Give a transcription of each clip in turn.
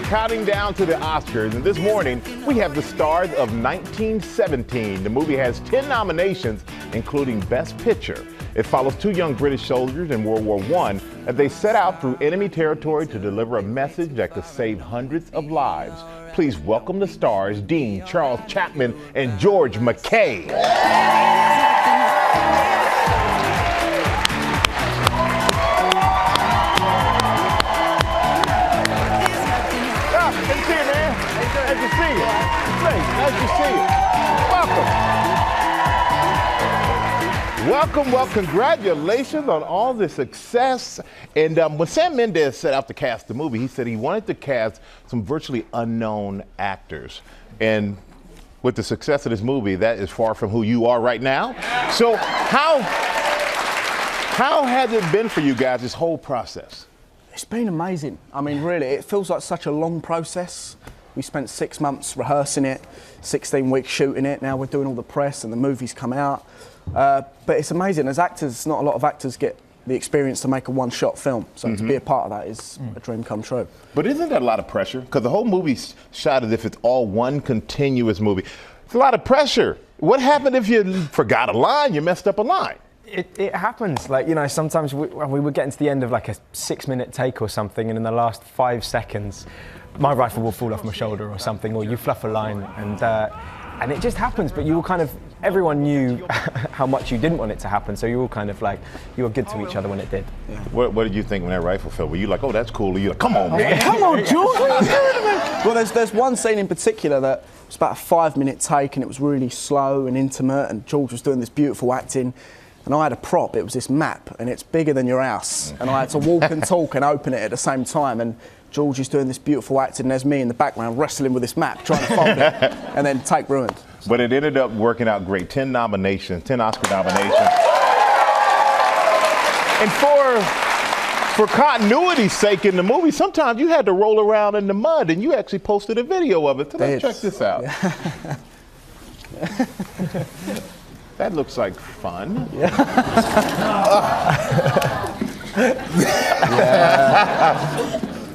counting down to the Oscars, and this morning we have the stars of 1917. The movie has 10 nominations, including Best Picture. It follows two young British soldiers in World War I as they set out through enemy territory to deliver a message that could save hundreds of lives. Please welcome the stars, Dean Charles Chapman and George MacKay. Nice to see you. Nice to see you. Welcome. Welcome. Congratulations on all the success. And when Sam Mendes set out to cast the movie, he said he wanted to cast some virtually unknown actors. And with the success of this movie, that is far from who you are right now. So how has it been for you guys, this whole process? It's been amazing. I mean, really, it feels like such a long process. We spent 6 months rehearsing it, 16 weeks shooting it. Now we're doing all the press and the movie's come out. But it's amazing. As actors, not a lot of actors get the experience to make a one-shot film. So to be a part of that is a dream come true. But isn't that a lot of pressure? Because the whole movie's shot as if it's all one continuous movie. It's a lot of pressure. What happened if you forgot a line, you messed up a line? It happens. Like, you know, sometimes we would get into the end of like a 6-minute take or something, and in the last 5 seconds, my rifle will fall off my shoulder or something, or you fluff a line, and it just happens. But you all kind of, everyone knew how much you didn't want it to happen, so you all kind of like, you were good to each other when it did. Yeah. What did you think when that rifle fell? Were you like, oh, that's cool? Or you like, come on, man. Come on, George. What are you doing, man? Well, there's one scene in particular that was about a 5-minute take, and it was really slow and intimate, and George was doing this beautiful acting. And I had a prop, it was this map, and it's bigger than your house. And I had to walk and talk and open it at the same time. And George is doing this beautiful acting, and there's me in the background wrestling with this map, trying to fold it, and then take ruined. But it ended up working out great. 10 nominations, 10 Oscar nominations. And for continuity's sake in the movie, sometimes you had to roll around in the mud, and you actually posted a video of it. So let's check this out. Yeah. That looks like fun. Yeah.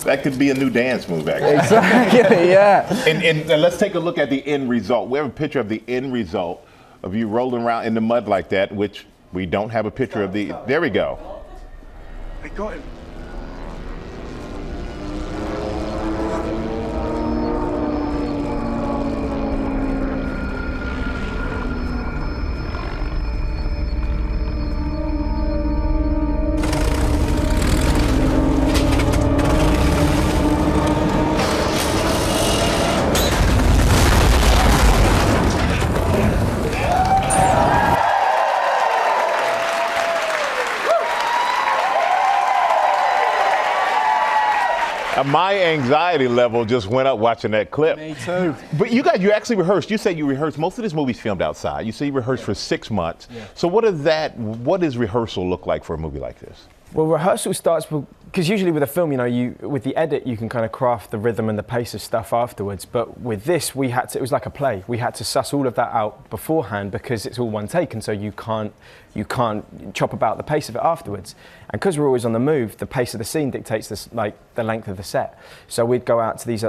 That could be a new dance move, actually. Exactly, yeah. And let's take a look at the end result. We have a picture of the end result of you rolling around in the mud like that, which we don't have a picture of the. There we go. I got him. My anxiety level just went up watching that clip. Me too. But you actually rehearsed. You said you rehearsed. Most of this movie's filmed outside. You say you rehearsed for 6 months. Yeah. So what does rehearsal look like for a movie like this? Well, rehearsal starts because usually with a film, you know, with the edit, you can kind of craft the rhythm and the pace of stuff afterwards. But with this, it was like a play. We had to suss all of that out beforehand because it's all one take, and so you can't chop about the pace of it afterwards. And because we're always on the move, the pace of the scene dictates this, like the length of the set. So we'd go out to these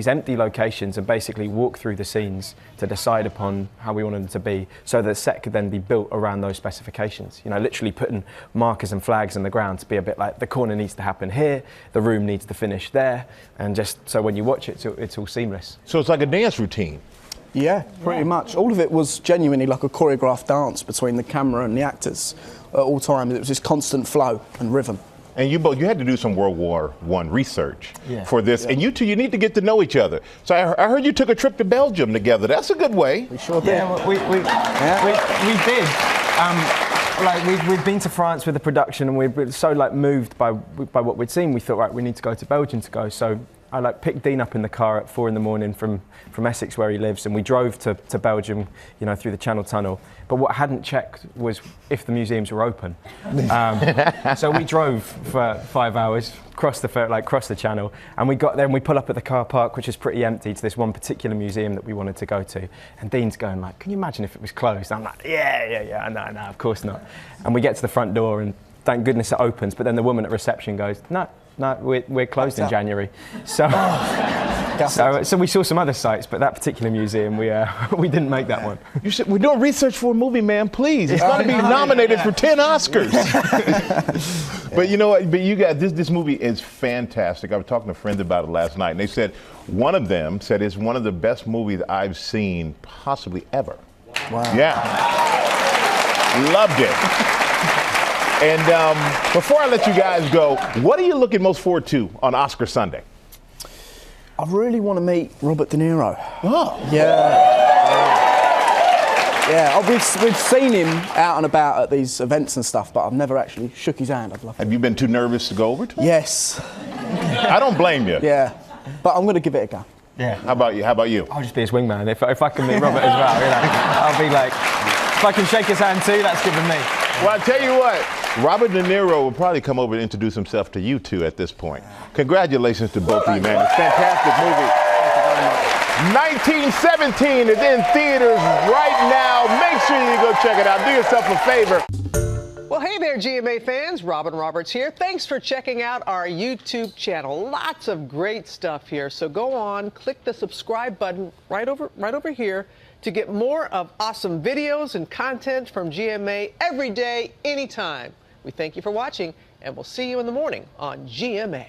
empty locations and basically walk through the scenes to decide upon how we wanted them to be, so the set could then be built around those specifications. You know, literally putting markers and flags in the ground to be a bit like the corner needs to happen here, the room needs to finish there, and just so when you watch it, it's all seamless. So it's like a dance routine. Yeah, pretty much. All of it was genuinely like a choreographed dance between the camera and the actors at all times. It was this constant flow and rhythm. And you had to do some World War I research for this, and you two, you need to get to know each other. So I heard you took a trip to Belgium together. That's a good way. We sure did. Yeah, we did. We'd been to France with the production, and we were so moved by what we'd seen. We thought, right, we need to go to Belgium to go. So I picked Dean up in the car at 4 in.the morning from Essex, where he lives, and we drove to Belgium, you know, through the Channel Tunnel. But what I hadn't checked was if the museums were open. So we drove for 5 hours, crossed the channel, and we got there and we pull up at the car park, which is pretty empty, to this one particular museum that we wanted to go to. And Dean's going like, "Can you imagine if it was closed?" I'm like, yeah, no, of course not. And we get to the front door, and thank goodness it opens. But then the woman at reception goes, "No, we're closed in January." So. So we saw some other sites, but that particular museum, we didn't make that one. You should, we're doing research for a movie, man. Please, it's going to be nominated for 10 Oscars. But you know what? But you guys, this movie is fantastic. I was talking to friends about it last night, and they said one of them said it's one of the best movies I've seen possibly ever. Wow. Yeah. Loved it. And before I let you guys go, what are you looking most forward to on Oscar Sunday? I really want to meet Robert De Niro. Oh. Yeah, we've seen him out and about at these events and stuff, but I've never actually shook his hand. I'd love to. Have you been too nervous to go over to him? Yes. I don't blame you. Yeah, but I'm going to give it a go. Yeah. How about you? How about you? I'll just be his wingman. If I can meet Robert as well, I'll be like, if I can shake his hand too, that's good with me. Well, I tell you what, Robert De Niro will probably come over and introduce himself to you two at this point. Congratulations to both of you, man. It's a fantastic movie. 1917 is in theaters right now. Make sure you go check it out. Do yourself a favor. Well, hey there, GMA fans. Robin Roberts here. Thanks for checking out our YouTube channel. Lots of great stuff here. So go on, click the subscribe button right over here to get more of awesome videos and content from GMA every day, anytime. We thank you for watching, and we'll see you in the morning on GMA.